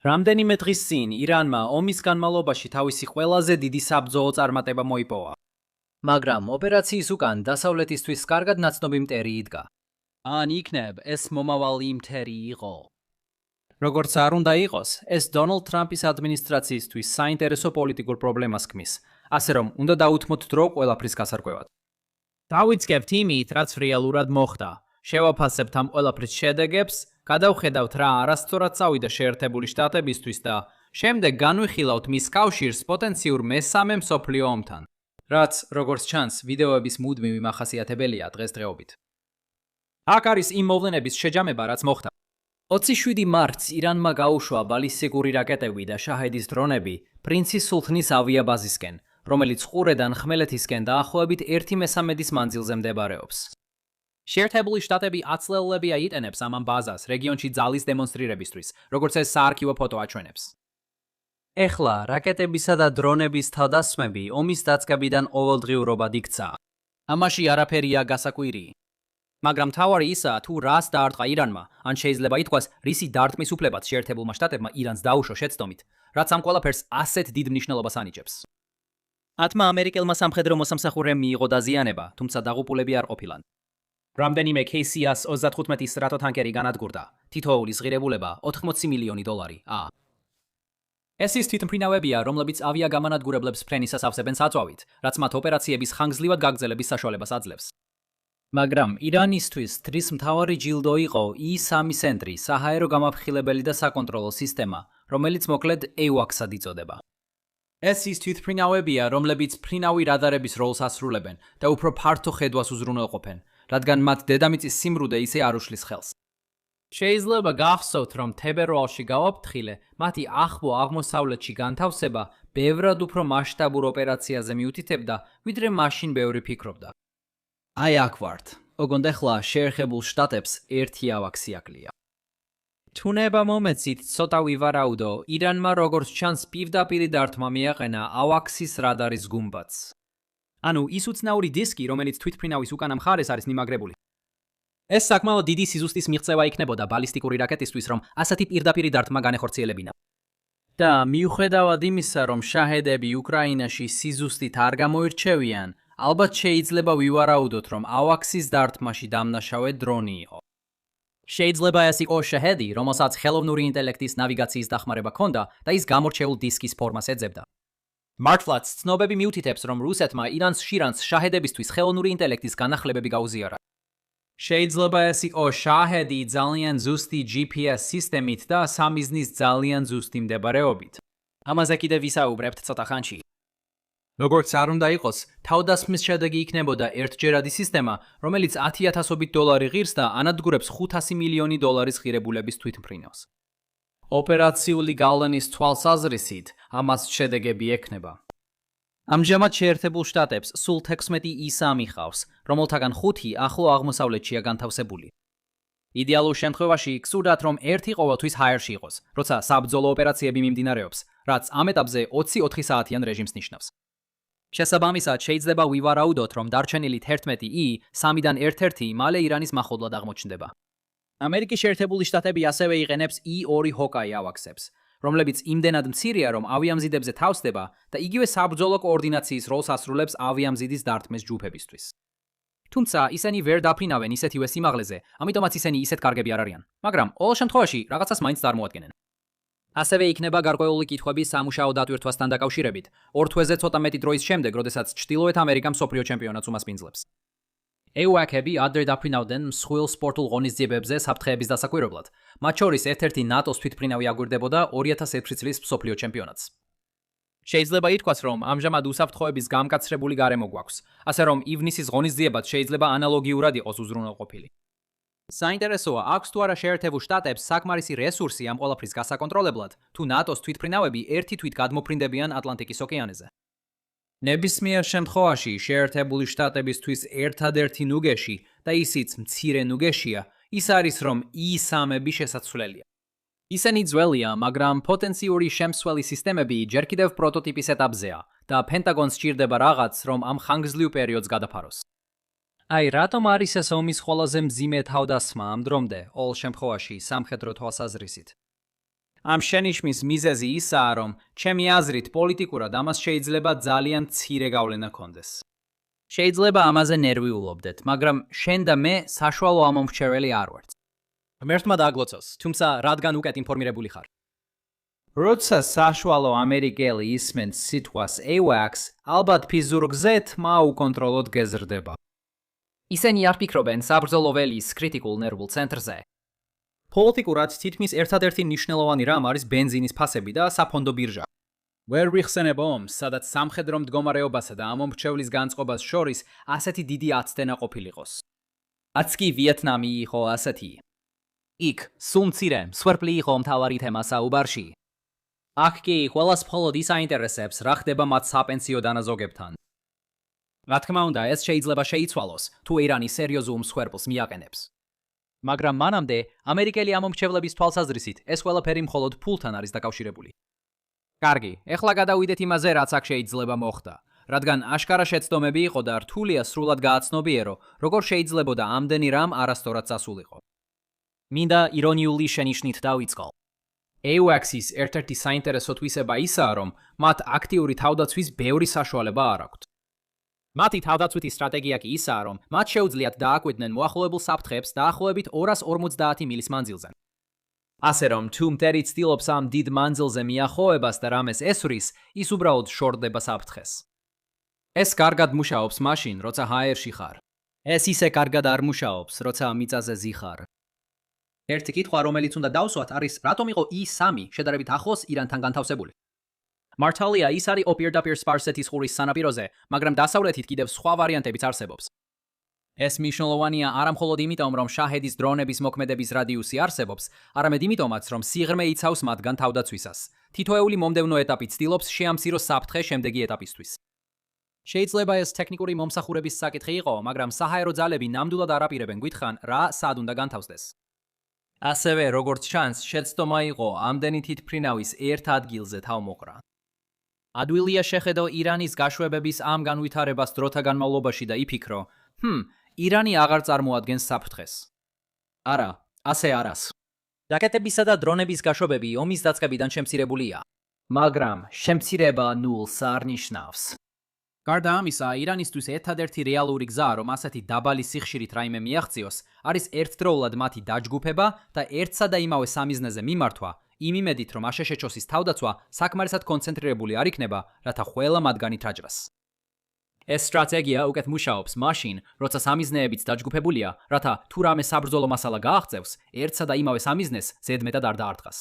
რამდენიმე დღის წინ ირანმა ომის განმავლობაში თავისი ყველაზე დიდი საბრძოლო წარმატება მოიპოვა. მაგრამ ოპერაციის უკან დასავლეთისთვის კარგად ნაცნობი მტერი იდგა. ან იქნებ ეს მომავალი მტერი იყო. როგორც არ უნდა იყოს, ეს დონალდ ტრამპის ადმინისტრაციისთვის საინტერესო პოლიტიკურ პრობლემას ქმნის, ასე რომ უნდა დაუთმოთ დრო ყველაფრის გასარკვევად. დავიწყებთ იმით, რაც რეალურად მოხდა. შევაფასებთ ამ ყველაფრის შედეგებს, გადავხედავთ რა არასწორად წავიდა შეერთებული შტატებისთვის და შემდეგ განვიხილავთ მის კავშირს პოტენციურ მესამე მსოფლიო ომთან. რაც, როგორც ჩანს, ვიდეოების მუდმივი მახასიათებელია დღესდღეობით. აქ არის იმ მოვლენების შეჯამება, რაც მოხდა. 27 მარტს ირანმა გაუშვა ბალისტიკური რაკეტები და შაჰედის დრონები პრინცის სულთნის ავიაბაზისკენ, რომელიც ყურედან ხმელეთისკენ დაახლოებით 1/13 მანძილზე მდებარეობს. შეერთებული შტატები აცლეულებია იტენებს ამ ბაზას რეგიონში ძალის დემონსტრირებისთვის, როგორც ეს საარქივო ფოტო აჩვენებს. ეხლა რაკეტებისა და დრონების თავდასხმები ომის დაწყებიდან ყოველდღიურობად იქცა. ამაში არაფერია გასაკვირი. მაგრამ თავარი ისაა, თუ რას დაარტყა ირანმა, ან შეიძლება ითქვას, რისი დარტყმის უფლებაც შეერთებულმა შტატებმა ირანს დაუშვა შეცდომით, რაც ამ ყველაფერს ასეთ დიდ მნიშვნელობას ანიჭებს. 10 ამერიკელმა სამხედრო მოსამსახურემ მიიღო დაზიანება, თუმცა დაღუპულები არ ყოფილან. რამდენიმე KC-135 სტრატოტანკერი განადგურდა, თითოეულის ღირებულება $80 მილიონი. ეს ის თვითმფრინავებია, რომლებიც ავიაგამანადგურებლებს ფრენისას ავსებენ საწვავით, რაც მათ ოპერაციების ხანგრძლივად გაგრძელების საშუალებას აძლევს. მაგრამ ირანისთვის თრის მთავარი ჯილდო იყო E-3 ცენტრი, საჰაერო გამაფრხილებელი და საკონტროლო სისტემა, რომელიც მოკლედ AWACS-ად იწოდება. ეს ის თვითმფრინავებია, რომლებიც ფრინავი რადარების როლს ასრულებენ და უფრო ფართო ხედვას უზრუნველყოფენ, რადგან მათ დედამიწის სიმრუდე ისე არ უშლის ხელს. შეიძლება გახსოვთ, რომ თებერვალში გავაფრთხილე, მათი ახლო აღმოსავლეთში განთავსება ბევრად უფრო მასშტაბურ ოპერაციაზე მიუთითებდა, ვიდრე მაშინ ბევრი ფიქრობდა. აი აქ ვართ, ოღონდ ახლა შეერთებულ შტატებს ერთი ავაქსი აკლია. თუნება მომეცით ცოტა ვივარაუდო, ირანმა როგორც ჩანს პირდაპირ დარტყმა მიაყენა ავაქსის რადარის გუმბათს. ანუ ის უცნაური დისკი, რომელიც თვითმფრინავის უკანა მხარეს არის მიმაგრებული. ეს საკმაოდ დიდი სიზუსტის მიღწევა იქნებოდა ბალისტიკური რაკეტისთვის, რომ ასეთი პირდაპირ დარტყმა განეხორციელებინა. და მიუხედავად იმისა, რომ შაჰედები უკრაინაში სიზუსტით არ გამოირჩევიან, ალბათ შეიძლება ვივარაუდოთ, რომ ავაქსის დარტყმაში დამნაშავე დრონი იყო. შეიძლება ეს იყოს შაჰედი, რომელსაც ხელოვნური ინტელექტის ნავიგაციის დახმარება ჰქონდა და ის გამორჩეულ დისკის ფორმას ეძებდა. მართლაც ცნობები მიუთითებს, რომ რუსეთმა ირანს შირანს შაჰედებისთვის ხელოვნური ინტელექტის განახლებები გაუზიარა. შეიძლება ეს იყოს შაჰედი ძალიან ზუსტი GPS სისტემით და სამიზნის ძალიან ზუსტი მდებარეობით. ამაზე კიდევ ვისაუბრებთ ცოტა ხანში. როგორც არ უნდა იყოს, თავდასხმის შედეგი იქნებოდა ერთჯერადი სისტემა, რომელიც $10,000 ღირს და ანადგურებს $500 მილიონი ღირებულების თვითმფრინავს. ოპერაციული გავლენის თვალსაზრისით ამას შედეგები ექნება. ამჟამად შეერთებულ შტატებს სულ 16 E-3 ჰყავს, რომელთაგან 5 ახლო აღმოსავლეთშია განთავსებული. იდეალურ შემთხვევაში გსურდათ, რომ ერთი ყოველთვის ჰაერში იყოს, როცა საბრძოლო ოპერაციები მიმდინარეობს, რაც ამ ეტაპზე 24 საათიან რეჟიმს ნიშნავს. შესაბამისად, შეიძლება ვივარაუდოთ, რომ დარჩენილი 11 E-3-დან ერთ-ერთი მალე ირანის მახლობლად აღმოჩნდება. ამერიკის შეერთებული შტატები ასევე იყენებს E-2 Hawkeye ავაქსებს, რომლებიც იმდენად მცირეა, რომ ავიამზიდებზე თავსდება და იგივე საბრძოლო კოორდინაციის როლს ასრულებს ავიამზიდის დარტყმის ჯგუფებისთვის. თუმცა ისინი ვერ დაფრინავენ ისეთივე სიმაღლეზე, ამიტომაც ისინი ისეთ კარგები არ არიან, მაგრამ ყოველ შემთხვევაში რაღაცას მაინც წარმოადგენენ. ასევე იქნება გარკვეული კითხვები სამუშაო დატვირთვასთან დაკავშირებით, ორ თვეზე ცოტა მეტი დროის შემდეგ, როდესაც ჩრდილოეთ ამერიკა მსოფლიო ჩემპიონატს უმასპინძლებს. AWACS-ები ადრე დაფრინავდნენ მსხვილ სპორტულ ღონისძიებებზე საფრთხეების დასაკვირებლად, მათ შორის ერთ-ერთი ნატოს თვითმფრინავი აგვირდებოდა 2006 წლის მსოფლიო ჩემპიონატს. შეიძლება ითქვას, რომ ამჟამად უსაფრთხოების გამკაცრებული გარემო გვაქვს, ასე რომ ივნისის ღონისძიებაც შეიძლება ანალოგიურად იყოს უზრუნველყოფილი. საინტერესოა, აქვს თუ არა შეერთებულ შტატებს საკმარისი რესურსი ამ ყველაფრის გასაკონტროლებლად, თუ ნატოს თვითმფრინავები ერთი თვით გადმოფრინდებიან ატლანტიკის ოკეანეზე. ნებისმიერ შემთხვევაში შეერთებული შტატებისთვის ერთადერთი ნუგეში და ისიც მცირე ნუგეშია, ის არის, რომ E-3-ები შესაძლებელია. ისინი ძველია, მაგრამ პოტენციური შემსვლელი სისტემები ჯერ კიდევ პროტოტიპის ეტაპზეა და პენტაგონს სჭირდება რაღაც, რომ ამ ხანგრძლივ პერიოდს გადაფაროს. აი, რატომ არის ეს ომის ყველაზე მძიმე თავდასხმა ამ დრომდე, ყოველ შემთხვევაში, სამხედრო თვალსაზრისით? ამ შენიშვნის მიზეზი ისაა, რომ ჩემი აზრით პოლიტიკურად ამას შეიძლება ძალიან მცირე გავლენა ჰქონდეს. შეიძლება ამაზე ნერვიულობდეთ, მაგრამ შენ და მე საშუალო ამომრჩეველი არ ვართ. ღმერთმა დააგლოცოს, თუმცა რადგან უკეთ ინფორმირებული ხარ. როცა საშუალო ამერიკელი ისმენს სიტყვას AWACS, ალბათ ფიზურგზე თმა უკონტროლოდ გეზრდება. ისინი არ ფიქრობენ საბრძოლო ველის კრიტიკულ ნერვულ ცენტრზე. პოლიტიკურად თითქმის ერთადერთი მნიშვნელოვანი რამ არის ბენზინის ფასები და საფონდო ბირჟა. ვერ ვიხსენებ ომს, სადაც სამხედრო მდგომარეობასა და ამომრჩევლის განწყობას შორის ასეთი დიდი აცდენა ყოფილიყოს. არც კი ვიეტნამი იყო ასეთი. იქ სულ მცირე მსხვერპლი იყო მთავარი თემა საუბარში. აქ კი ყველას მხოლოდ ის აინტერესებს, რა ხდება მათ საპენსიო დანაზოგებთან. რა თქმა უნდა, ეს შეიძლება შეიცვალოს, თუ ირანი სერიოზულ მსხვერპლს მიაყენებს. მაგრამ მანამდე ამერიკელი ამომრჩევლების თვალსაზრისით ეს ყველაფერი მხოლოდ ფულთან არის დაკავშირებული. კარგი, ეხლა გადავიდეთ იმაზე, რაც აქ შეიძლება მოხდა, რადგან აშკარა შეცდომები იყო და რთულია სრულად გააცნობიერო, როგორ შეიძლებოდა ამდენი რამ არასწორად წასულიყო. მინდა ირონიული შენიშვნით დავიწყო. AWACS-ის ერთ-ერთი საინტერესო თვისება ისაა, რომ მათ აქტიური თავდაცვის ბევრი საშუალება არ აქვთ. მათი თავდაცვითი სტრატეგია კი ისაა, რომ მათ შეუძლიათ დააკვირდნენ მოახლოებულ საფრთხეებს დაახლოებით 250 მილის მანძილზე. ასე რომ, თუ მტერი ცდილობს ამ დიდ მანძილზე მიახლოებას და რამეს ესვრის, ის უბრალოდ შორდება საფრთხეს. ეს კარგად მუშაობს მაშინ, როცა ჰაერში ხარ. ეს ისე კარგად არ მუშაობს, როცა მიწაზე ზიხარ. ერთი კითხვა, რომელიც უნდა დავსვათ, არის, რატომ იყო I-3 შედარებით ახლოს ირანთან განთავსებული? მართალია, ის არის პირდაპირ სპარსეთის ყურის სანაპიროზე, მაგრამ დასავლეთით კიდევ სხვა ვარიანტებიც არსებობს. ეს მნიშვნელოვანია არა მხოლოდ იმიტომ, რომ შაჰედის დრონების მოქმედების რადიუსი არსებობს, არამედ იმიტომაც, რომ სიღრმე იცავს მათგან თავდაცვისას. თითოეული მომდევნო ეტაპი ცდილობს შეამციროს საფრთხე შემდეგი ეტაპისთვის. შეიძლება ეს ტექნიკური მომსახურების საკითხი იყო, მაგრამ საჰაერო ძალები ნამდვილად არ აპირებენ გვითხრან, რა სად უნდა განთავსდეს. ასევე, როგორც ჩანს, შეცდომა იყო ამდენი თვითმფრინავის ერთ ადგილზე თავმოყრა. ადვილია შეხედო ირანის გაშვებების ამ განვითარებას დროთა განმავლობაში და იფიქრო, ირანი აღარ წარმოადგენს საფრთხეს. არა, ასე არას. რაკეტებისა და დრონების გაშვებები ომის დაწყებიდან შემცირებულია, მაგრამ შემცირება ნულს არ ნიშნავს. გარდა ამისა, ირანისთვის ერთადერთი რეალური გზა, რომ ასეთი დაბალი სიხშირით რაიმე მიაღწიოს, არის ერთდროულად მათი დაჯგუფება და ერთსა და იმავე სამიზნეზე მიმართვა, იმ იმედით, რომ აშშ-ის თავდაცვა საკმარისად კონცენტრირებული არ იქნება, რათა ყველა მათგანი თაჯრას. ეს სტრატეგია უკეთ მუშაობს მაშინ, როცა სამიზნეებიც დაჯგუფებულია, რათა თუ რამე საბრძოლო მასალა გააღწევს, ერთსა და იმავე სამიზნეს ზედმეტად არ დაარტყას.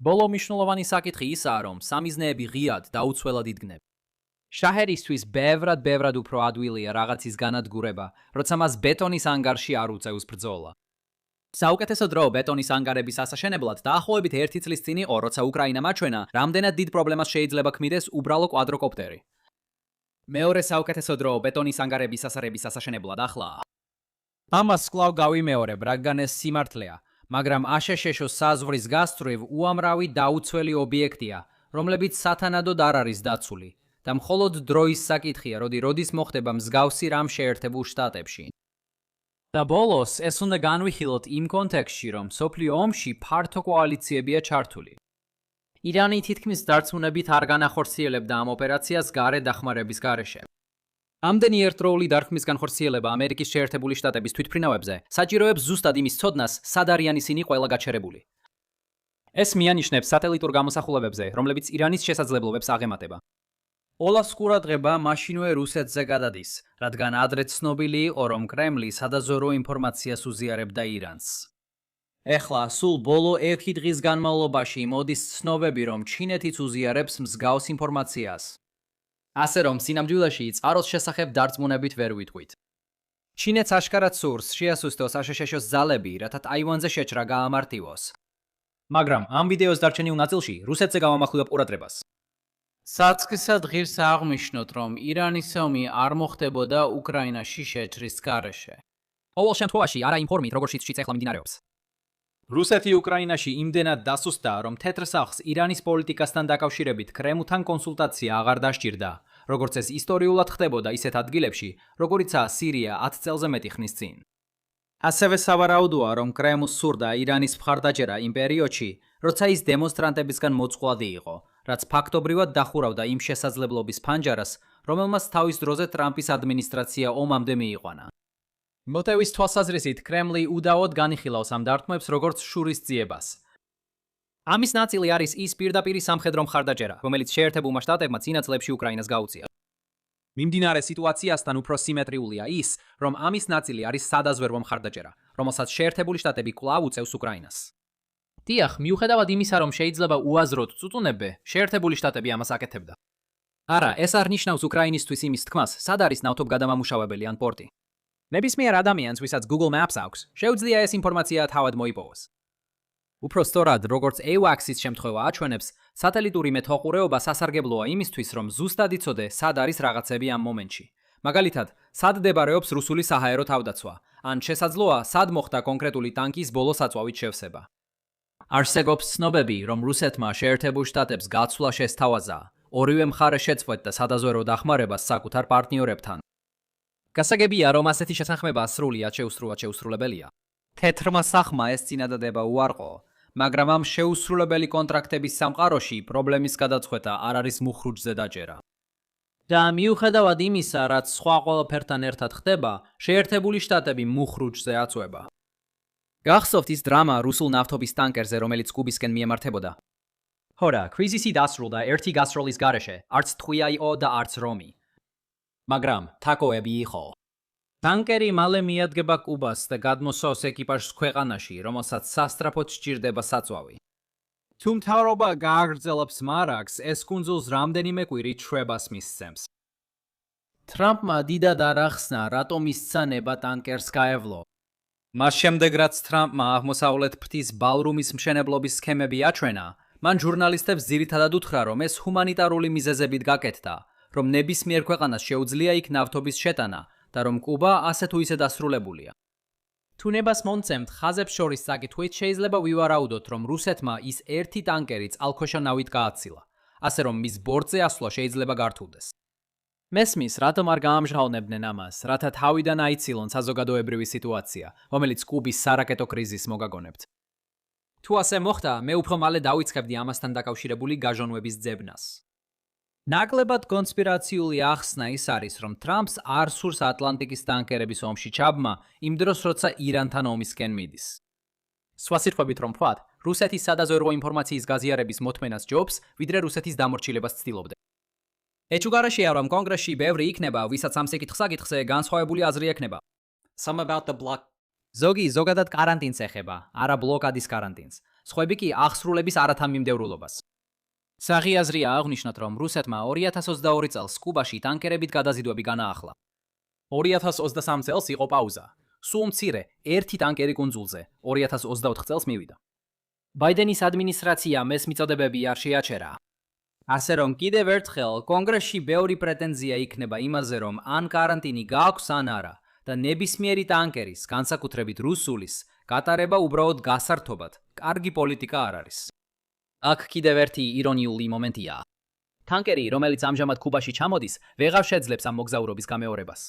ბოლო მნიშვნელოვანი საკითხი ისაა, რომ სამიზნეები ღიად და უცვლელად იდგნენ. შაჰერისთვის ბევრად უფრო ადვილია რაღაცის განადგურება, როცა მას ბეტონის ანგარში არ უწევს ბრძოლა. საუკეთესო დრო ბეტონის ანგარების ასაშენებლად დაახლოებით 1 წლის წინ იყო, როცა უკრაინა მაჩვენა, რამდენად დიდ პრობლემას შეიძლება ქმნიდეს უბრალო კვადროკოპტერი. მეორე საუკეთესო დრო ბეტონის ანგარების ასარების ასაშენებლად ახლაა. ამას კვლავ გავიმეორებ, რადგან ეს სიმართლეა, მაგრამ აშშ-ს საზღვრის გასწვრივ უამრავი დაუცველი ობიექტია, რომლებიც სათანადოდ არ არის დაცული. და მხოლოდ დროის საკითხია, როდის მოხდება მსგავსი რამ შეერთებულ შტატებში. და ბოლოს ეს უნდა განვიხილოთ იმ კონტექსტში, რომ მსოფლიო ომში ფართო კოალიციებია ჩართული. ირანი თითქმის დარწმუნებით არ განახორციელებდა ამ ოპერაციას გარე დახმარების გარეშე. ამდენი ერთდროული დარტყმის განხორციელება ამერიკის შეერთებული შტატების თვითმფრინავებზე საჭიროებს ზუსტად იმის ცოდნას, სად არიან ისინი ყველა გაჩერებული. ეს მიანიშნებს სატელიტურ გამოსახულებებზე, რომლებიც ირანის შესაძლებლობებს აღემატება. ოლას ყურადღება მაშინვე რუსეთზე გადადის, რადგან ადრე ცნობილი იყო, რომ კრემლი სადაზორო ინფორმაციას უზიარებდა ირანს. ეხლა სულ ბოლო 1 დღის განმავლობაში მოდის ცნობები, რომ ჩინეთიც უზიარებს მსგავს ინფორმაციას. ასე რომ სინამდვილეში წყაროს შესახებ დარწმუნებით ვერ ვიტყვით. ჩინეთს აშკარად სურს შეასუსტოს აშშ-ის ძალები, რათა ტაივანზე შეჭრა გაამართივოს. მაგრამ ამ ვიდეოს დარჩენილ ნაწილში რუსეთზე გავამახვილებ ყურადღებას. საწყისად ღირს აღნიშნოთ, რომ ირანის ომი არ მოხდებოდა უკრაინაში შეჭრის გარეშე. ყოველ შემთხვევაში არა იმ ფორმით, როგორშიც ეხლა მიმდინარეობს. რუსეთი უკრაინაში იმდენად დასუსტდა, რომ თეთრ სახლს ირანის პოლიტიკასთან დაკავშირებით კრემლთან კონსულტაცია აღარ დასჭირდა, როგორც ეს ისტორიულად ხდებოდა ისეთ ადგილებში, როგორიცაა სირია 10 წელზე მეტი ხნის წინ. ასევე სავარაუდოა, რომ კრემლს სურდა ირანის მხარდაჭერა იმ პერიოდში, როცა ის დემონსტრანტებისგან მოწყვლადი იყო, რაც ფაქტობრივად დახურავდა იმ შესაძლებლობის ფანჯარას, რომელმაც თავის დროზე ტრამპის ადმინისტრაცია ომამდე მიიყვანა. მოტევის თვალსაზრისით კრემლი უდაოდ განიხილავს ამ დარტყმებს როგორც შურისძიებას. ამის ნაწილი არის ის პირდაპირი სამხედრო მხარდაჭერა, რომელიც შეერთებულმა შტატებმა წინა წლებში უკრაინას გაუწია. მიმდინარე სიტუაციასთან უფრო სიმეტრიულია ის, რომ ამის ნაწილი არის სადაზვერვო მხარდაჭერა, რომელსაც შეერთებული შტატები კვლავ უწევს უკრაინას. დიახ, მიუხედავად იმისა, რომ შეიძლება უაზროდ წუწუნებდე, შეერთებული შტატები ამას აკეთებდა. არა, ეს არ ნიშნავს უკრაინისთვის იმის თქმას, სად არის ნავთობგადამამუშავებელი ან პორტი. ნებისმიერ ადამიანს, ვისაც Google Maps აქვს, შეუძლია ეს ინფორმაცია თავად მოიპოვოს. უფრო სწორად, როგორც AWACS-ის შემთხვევა აჩვენებს, სატელიტური მეთვალყურეობა სასარგებლოა იმისთვის, რომ ზუსტად იცოდე, სად არის რაღაცები ამ მომენტში. მაგალითად, სად მდებარეობს რუსული საჰაერო თავდაცვა, ან შესაძლოა, სად მოხდა კონკრეტული ტანკის ბოლო საწვავით შევსება. არსებობს ცნობები, რომ რუსეთმა შეერთებულ შტატებს გაცვლა შესთავაზა, ორივე მხარე შეწყვეტდა სადაზვერვო დახმარებას საკუთარ პარტნიორებთან. გასაგებია, რომ ასეთი შესახმება სრულიად შეუსრულებელია. თეთრმა სახმა ეს წინადადება უარყო, მაგრამ ამ შეუსრულებელი კონტრაქტების სამყაროში პრობლემის გადაწყვეტა არ არის მუხრუჯზე დაჭერა. და მიუხედავად იმისა, რაც სხვა ყველაფერთან ერთად ხდება, შეერთებული შტატები მუხრუჯზე აწვება. გახსოვთ ის დრამა რუსულ ნავთობის ტანკერზე, რომელიც კუბისკენ მიემართებოდა? ჰორა, კრიზისი დასრულდა ერთი გასროლის გარეშე, არც ტყვია იყო და არც რომი. მაგრამ თაკოები იყო. ტანკერი მალე მიადგება კუბას და გადმოსავს ეკიპაჟს ქვეყანაში, რომელსაც სასწრაფოდ სჭირდება საწვავი. თუ მთავრობა გააგრძელებს მარაგს, ეს კუნძულს რამდენიმე კვირით შვებას მისცემს. ტრამპმა დიდად არ ახსნა, რატომ ისცა ნება ტანკერს გაევლო. მას შემდეგ, რაც ტრამპმა აღმოსავლეთ ფრთის ბალრუმის მშენებლობის სქემები აჩვენა, მან ჟურნალისტებს ძირითადად უთხრა, რომ ეს ჰუმანიტარული მიზეზებით გაკეთდა, რომ ნებისმიერ ქვეყანას შეუძლია იქ ნავთობის შეტანა და რომ კუბა ასე თუ ისე დასრულებულია. თუ ნებას მონცემთ ხაზებს შორის საკითხვით, შეიძლება ვივარაუდოთ, რომ რუსეთმა ის ერთი ტანკერი წყალქვეშა ნავით გააცილა, ასე რომ მის ბორტზე ასვლა შეიძლება გართულდეს. მესმის, რატომ არ გაამჟღავნებდნენ ამას, რათა თავიდან აიცილონ საზოგადოებრივი სიტუაცია, რომელიც კუბის სარაკეტო კრიზისს მოგაგონებთ. თუ ასე მოხდა, მე უფრო მალე დავიწყებდი ამასთან დაკავშირებული გაჟონვების ძებნას. ნაკლებად კონსპირაციული ახსნა ის არის, რომ ტრამპს არ სურს ატლანტიკის ტანკერების ომში ჩაბმა, იმ დროს, როცა ირანთან ომისკენ მიდის. სხვა სიტყვებით რომ ვთქვათ, რუსეთის სადაზვერვო ინფორმაციის გაზიარების მოთმენას ჯობს, ვიდრე რუსეთის დამორჩილებას ცდილობდა. ეჭვგარეშეა, რომ კონგრესში ბევრი იქნება, ვისაც ამ საკითხს აკითხზე განსხვავებული აზრი ექნება. Some about the block. ზოგი ზოგადად კარანტინს ეხება, არა ბლოკადის კარანტინს. სხვები კი აღსრულების არათანმიმდევრულობას. საღი აზრია აღნიშნოთ, რომ რუსეთმა 2022 წელს კუბაში ტანკერებით გადაზიდვები განაახლა. 2023 წელს იყო პაუზა. სულ მცირე, ერთი ტანკერი კუნძულზე 2024 წელს მივიდა. ბაიდენის ადმინისტრაციამ ეს მიწოდებები არ შეაჩერა. ასე რომ კიდევ ერთხელ კონგრესში ბევრი პრეტენზია იქნება იმაზე, რომ ან კარანტინი გააქვს ან არა და ნებისმიერი ტანკერის, განსაკუთრებით რუსულის, გატარება უბრალოდ გასართობად, კარგი პოლიტიკა არ არის. აქ კიდევ ერთი ირონიული მომენტია. ტანკერი, რომელიც ამჟამად კუბაში ჩამოდის, ვეღარ შეძლებს ამ მოგზაურობის გამეორებას.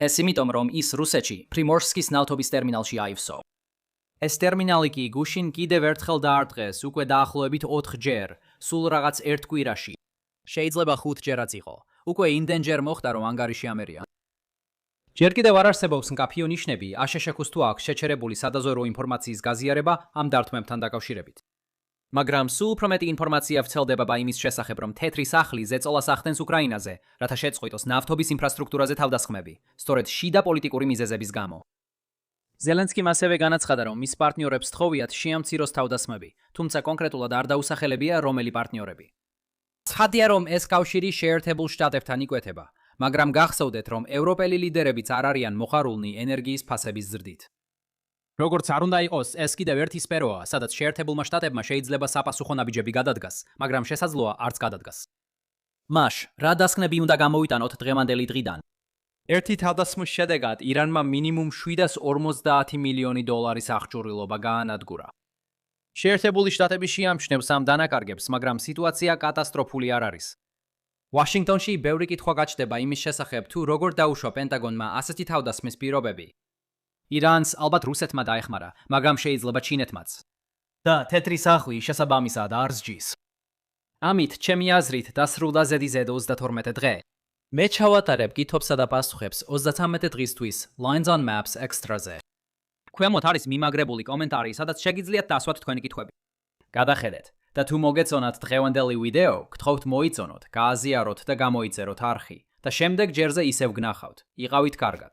ეს იმიტომ, რომ ის რუსეთში, პრიმორსკის ნავთობის ტერმინალში აივსო. ეს ტერმინალი კი გუშინ კიდევ ერთხელ დაარტყეს უკვე დაახლოებით 4 ჯერ, სულ რაღაც ერთ კვირაში. შეიძლება 5 ჯერაც იყო. უკვე იმდენჯერ მოხდა, რომ ანგარიში ამერია. ჯერ კიდევ არ არსებობს მკაფიო ნიშნები, აშშ-ს თუ აქვს შეჩერებული სადაზვერვო ინფორმაციის გაზიარება ამ დარტყმებთან დაკავშირებით. მაგრამ სულ უფრო მეტი ინფორმაცია ვრცელდება იმის შესახებ, რომ თეთრი სახლი ზეწოლას ახდენს უკრაინაზე, რათა შეწყვიტოს ნავთობის ინფრასტრუქტურაზე თავდასხმები, სწორედ შიდა პოლიტიკური მიზეზების გამო. ზელენსკიმ ასევე განაცხადა, რომ მის პარტნიორებს თხოვიათ შეამციროს თავდასხმები, თუმცა კონკრეტულად არ დაუსახელებია რომელი პარტნიორები. ცხადია, რომ ეს კავშირი შეერთებულ შტატებთან იკვეთება, მაგრამ გახსოვდეთ, რომ ევროპელი ლიდერებიც არ არიან მოხარულნი ენერგიის ფასების ზრდით. როგორც არ უნდა იყოს, ეს კიდევ ერთი სფეროა, სადაც შეერთებულმა შტატებმა შეიძლება საპასუხო ნაბიჯები გადადგას, მაგრამ შესაძლოა არც გადადგას. მაშ, რა დასკვნები უნდა გამოვიტანოთ დღევანდელი დღიდან? ერთი თავდასხმის შედეგად ირანმა მინიმუმ 750 მილიონი დოლარის აღჭურვილობა გაანადგურა. შეერთებული შტატები შეამჩნევს ამ დანაკარგებს, მაგრამ სიტუაცია კატასტროფული არ არის. ვაშინგტონში ბევრი კითხვა გაჩნდება იმის შესახებ, თუ როგორ დაუშვა პენტაგონმა ასეთი თავდასხმის პირობები. ირანს ალბათ რუსეთმა დაეხმარა, მაგრამ შეიძლება ჩინეთმაც. და თეთრი სახვი შესაბამისად RSG-ს. ამით ჩემი აზრით დასრულდა ზედიზედ 32 დღე. მე ჩავატარებ კითხვებსა და პასუხებს 33 დღისთვის Lines on Maps Extra-ზე. ქვემოთ არის მიმაგრებული კომენტარი, სადაც შეგიძლიათ დასვათ თქვენი კითხვები. გადახედეთ და თუ მოგეწონათ დღევანდელი ვიდეო, გთხოვთ მოიწონოთ, გააზიაროთ და გამოიწეროთ არხი და შემდეგ ჯერზე ისევ გნახავთ. იყავით კარგად.